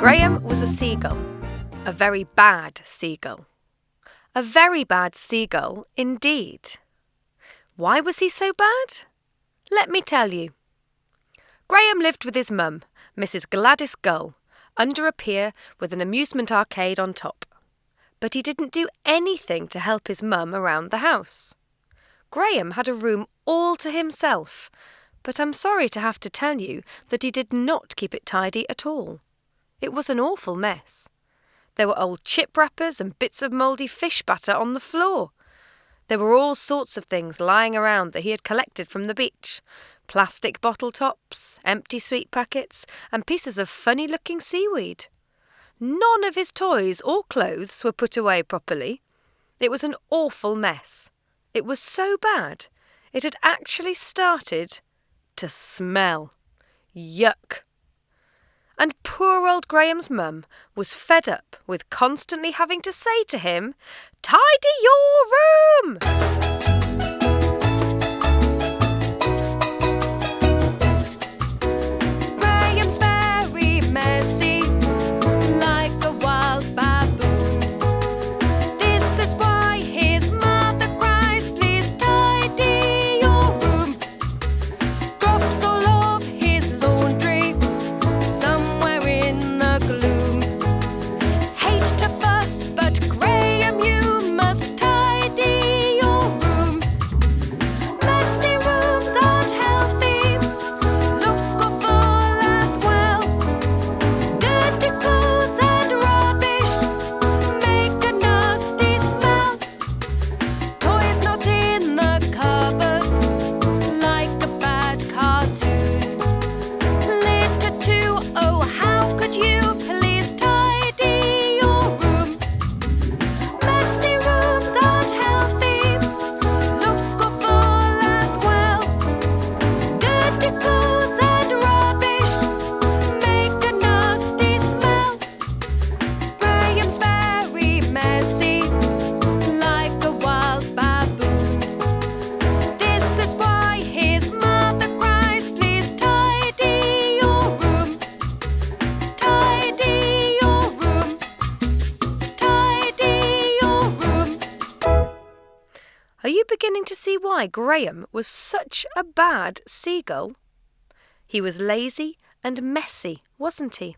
Graham was a seagull, a very bad seagull. A very bad seagull indeed. Why was he so bad? Let me tell you. Graham lived with his mum, Mrs. Gladys Gull, under a pier with an amusement arcade on top. But he didn't do anything to help his mum around the house. Graham had a room all to himself, but I'm sorry to have to tell you that he did not keep it tidy at all. It was an awful mess. There were old chip wrappers and bits of mouldy fish batter on the floor. There were all sorts of things lying around that he had collected from the beach. Plastic bottle tops, empty sweet packets, and pieces of funny-looking seaweed. None of his toys or clothes were put away properly. It was an awful mess. It was so bad, it had actually started to smell. Yuck! And poor old Graham's mum was fed up with constantly having to say to him, "Tidy your room!" Graham's very messy, like a wild baboon. This is why his mother cries, "Please tidy your room." Drops all of his laundry somewhere in the gloom. Hate to fuss, but Graham, you must tidy your room. Messy rooms aren't healthy, look awful as well. Dirty clothes and rubbish make a nasty smell. Toys not in the cupboards, like a bad cartoon. Litter too, oh how could you please tidy your room? Messy rooms aren't healthy, look awful as well. Dirty clothes and rubbish make a nasty smell. Graham's very messy, like a wild baboon. This is why his mother cries, "Please tidy your room. Tidy your room. Tidy your room." Are you beginning to see why Graham was such a bad seagull? He was lazy and messy, wasn't he?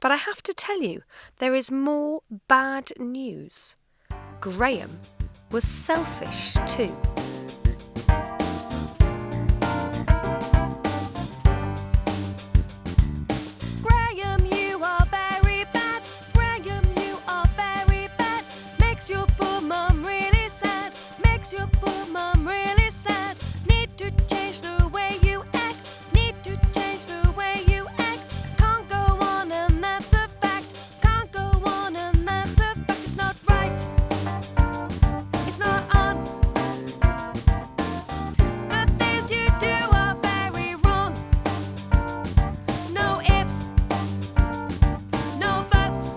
But I have to tell you, there is more bad news. Graham was selfish too. Graham, you are very bad. Graham, you are very bad. Makes your poor mum really sad. Makes your poor mum really sad. Need to change the way you act. Need to change the way you act. Can't go on and that's a fact. Can't go on and that's a fact. It's not right. It's not on. The things you do are very wrong. No ifs, no buts.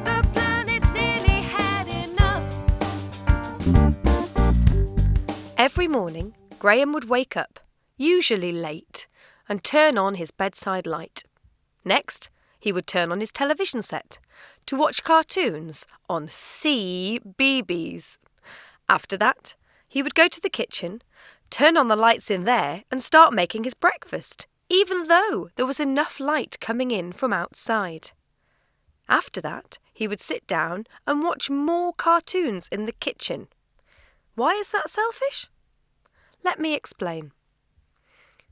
The planet's nearly had enough. Every morning, Graham would wake up, usually late, and turn on his bedside light. Next, he would turn on his television set to watch cartoons on CBeebies. After that, he would go to the kitchen, turn on the lights in there and start making his breakfast, even though there was enough light coming in from outside. After that, he would sit down and watch more cartoons in the kitchen. Why is that selfish? Let me explain.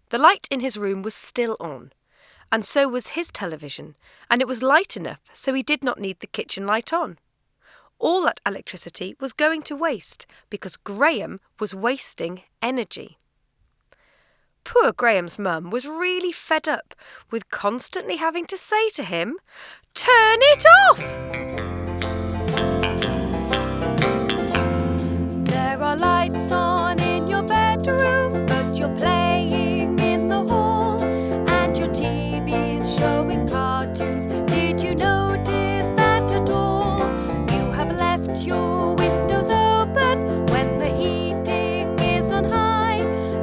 The light in his room was still on, and so was his television, and it was light enough so he did not need the kitchen light on. All that electricity was going to waste because Graham was wasting energy. Poor Graham's mum was really fed up with constantly having to say to him, "Turn it off!" There are lights on in your bedroom, but you're playing in the hall, and your TV's showing cartoons. Did you notice that at all? You have left your windows open when the heating is on high.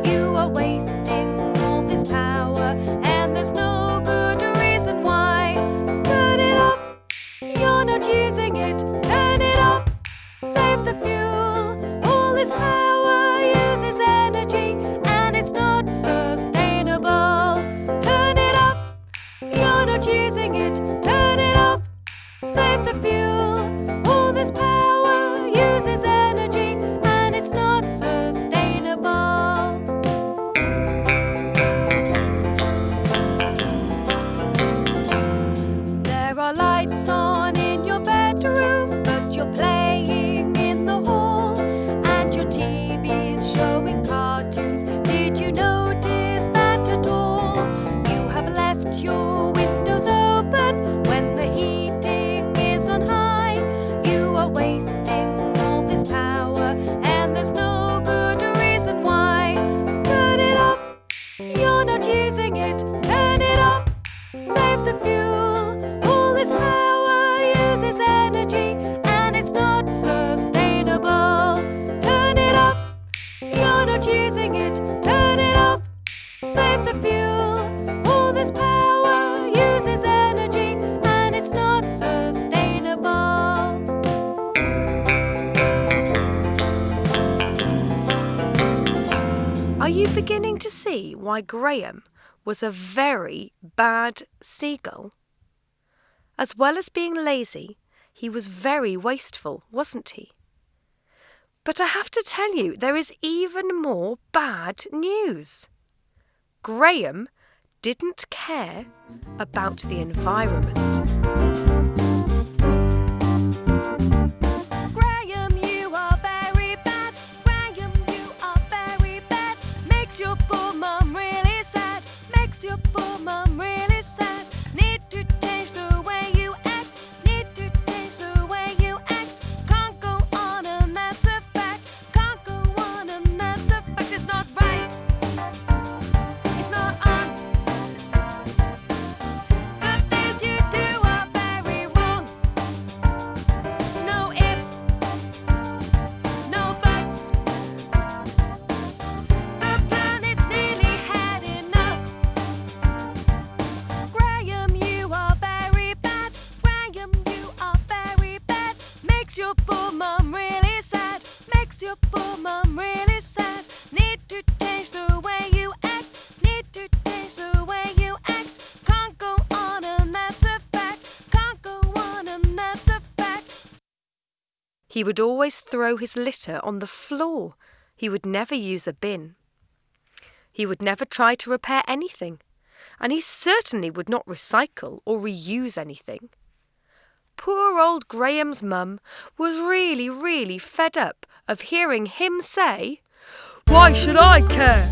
You are wasting all this power, and there's no good save the fuel. All this power uses energy and it's not sustainable. There are lights on in your bedroom, but you're playing in the hall, and your TV's showing cartoons. Did you notice that at all? You have left your windows open when the heating is on high. You are wasting all this power, and there's no good reason why. Turn it off, you're not using it. Turn it off, save the fuel. All this power uses energy and it's not sustainable. Turn it off, you're not using it. Turn it off, save the fuel. All this power uses energy and it's not sustainable. Are you beginning to see why Graham was a very bad seagull? As well as being lazy, he was very wasteful, wasn't he? But I have to tell you, there is even more bad news. Graham didn't care about the environment. Graham, you are very bad. Graham, you are very bad. Makes your poor mum really sad. Makes your poor mum really sad. Need to change the way you act. Need to change the way you act. Can't go on and that's a fact. Can't go on and that's a fact. It's not right. It's not on. The things you do are very wrong. No ifs, no buts. The planet's nearly had enough. Graham, you are very bad. Graham, you are very bad. Makes your poor mum really sad. Makes your poor mum really sad. Need to change the way you act. Need to change the way you act. Can't go on and that's a fact. Can't go on and that's a fact. He would always throw his litter on the floor. He would never use a bin. He would never try to repair anything, and he certainly would not recycle or reuse anything. Poor old Graham's mum was really, really fed up of hearing him say, "Why should I care?"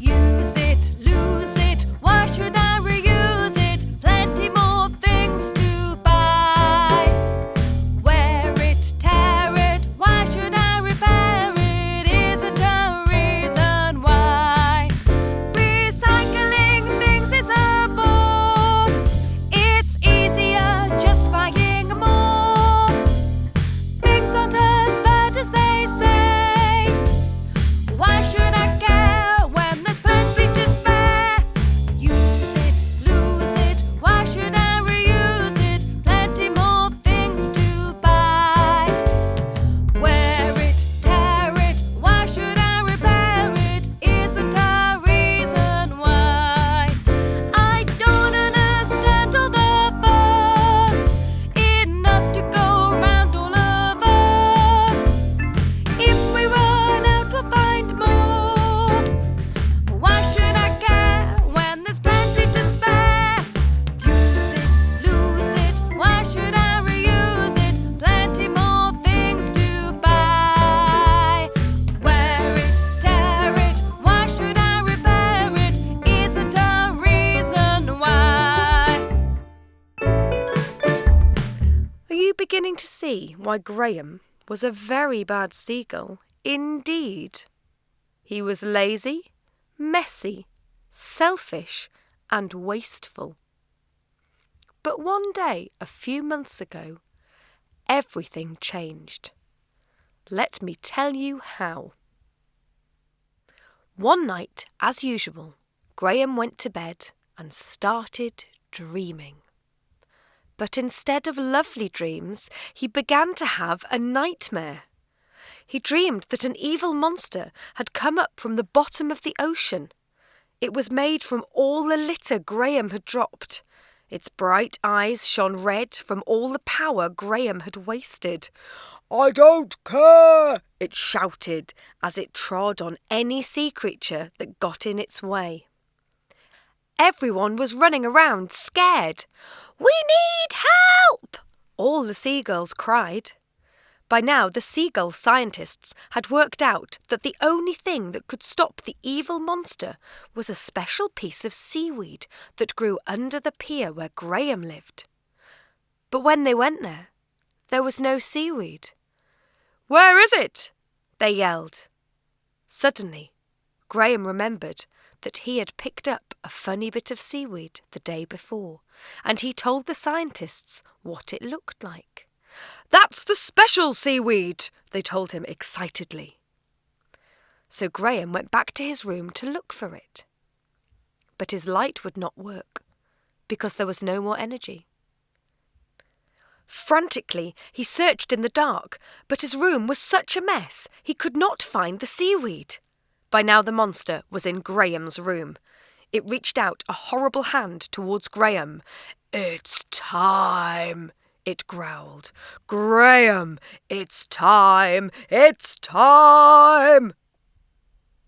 Use it, lose it, why should I reuse it? Plenty more things to buy. Wear it, tear it, why should I repair it? Isn't a reason why. Recycling things is a bore. It's easier just buying more. Things aren't as bad as they say. Why should I care when there's plenty to spare? Use it, lose it, why should I reuse it? Plenty more things to buy. Wear it, tear it, why should I repair it? Isn't a reason why. I don't understand all the fuss. Enough to go round all of us. If we run out, we'll find more. Why should I care when there's plenty to spare? Use it, lose it, why should I reuse it? Plenty more things to buy. Wear it, tear it, why should I repair it? Isn't a reason why. Are you beginning to see why Graham was a very bad seagull indeed? He was lazy, messy, selfish, and wasteful. But one day, a few months ago, everything changed. Let me tell you how. One night, as usual, Graham went to bed and started dreaming. But instead of lovely dreams, he began to have a nightmare. He dreamed that an evil monster had come up from the bottom of the ocean. It was made from all the litter Graham had dropped. Its bright eyes shone red from all the power Graham had wasted. "I don't care!" it shouted as it trod on any sea creature that got in its way. Everyone was running around, scared. "We need help!" all the seagulls cried. By now, the Seagull scientists had worked out that the only thing that could stop the evil monster was a special piece of seaweed that grew under the pier where Graham lived. But when they went there was no seaweed. "Where is it?" they yelled. Suddenly, Graham remembered that he had picked up a funny bit of seaweed the day before, and he told the scientists what it looked like. "That's the special seaweed," they told him excitedly. So Graham went back to his room to look for it. But his light would not work because there was no more energy. Frantically, he searched in the dark, but his room was such a mess he could not find the seaweed. By now the monster was in Graham's room. It reached out a horrible hand towards Graham. "It's time," it growled. "Graham, it's time! It's time!"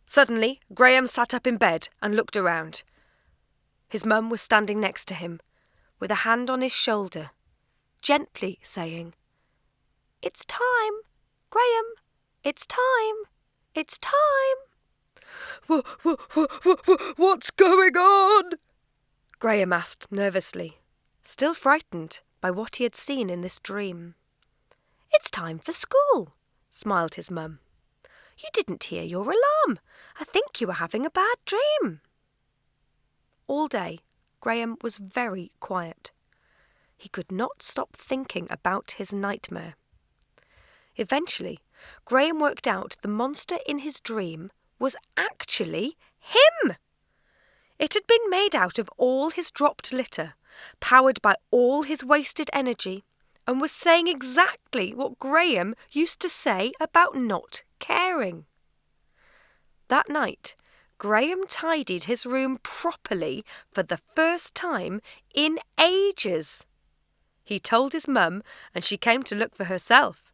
Suddenly, Graham sat up in bed and looked around. His mum was standing next to him, with a hand on his shoulder, gently saying, "It's time, Graham, it's time, it's time." "What's going on?" Graham asked nervously, still frightened by what he had seen in this dream. "It's time for school," smiled his mum. "You didn't hear your alarm. I think you were having a bad dream." All day, Graham was very quiet. He could not stop thinking about his nightmare. Eventually, Graham worked out the monster in his dream was actually him. It had been made out of all his dropped litter, powered by all his wasted energy, and was saying exactly what Graham used to say about not caring. That night, Graham tidied his room properly for the first time in ages. He told his mum, and she came to look for herself.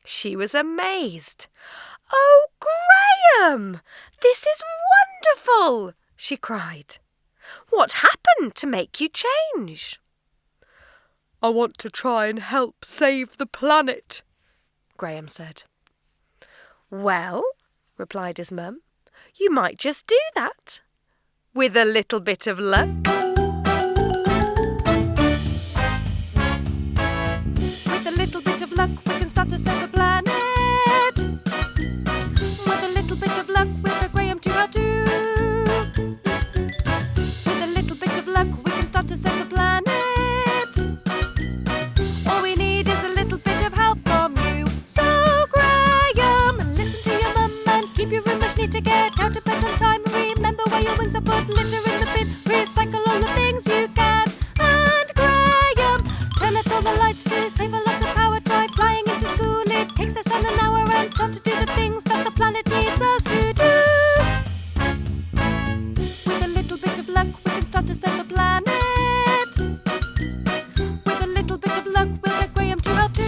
She was amazed. "Oh, Graham! This is wonderful!" she cried. "What happened to make you change?" "I want to try and help save the planet," Graham said. "Well," replied his mum, "you might just do that, with a little bit of luck." With a little bit of luck, we can start to save the planet. With a little bit of luck, we'll get Graham to help too. With a little bit of luck, we can start to save the planet. All we need is a little bit of help from you. So, Graham, listen to your mum and keep your room much neat to get out of bed on time. Remember where your wings are put, litter in the bin, recycle all the things you can. And Graham, turn off all the lights to save a lot of power. Try flying into school, it takes less than an hour, and start to do the things that the planet needs us to do. With a little bit of luck, we can start to save the planet. With a little bit of luck, we'll get Graham to help too.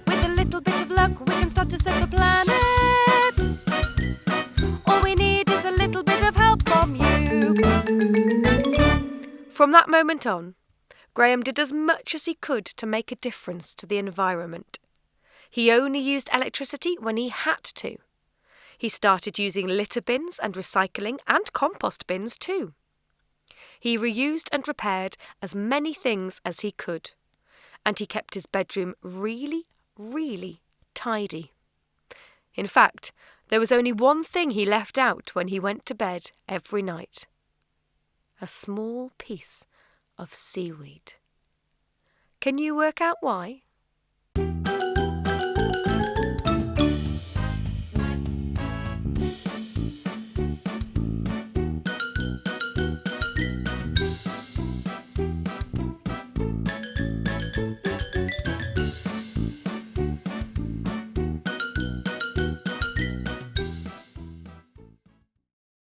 With a little bit of luck, we can start to save the planet. All we need is a little bit of help from you. From that moment on, Graham did as much as he could to make a difference to the environment. He only used electricity when he had to. He started using litter bins and recycling and compost bins too. He reused and repaired as many things as he could, and he kept his bedroom really, really tidy. In fact, there was only one thing he left out when he went to bed every night: a small piece of seaweed. Can you work out why?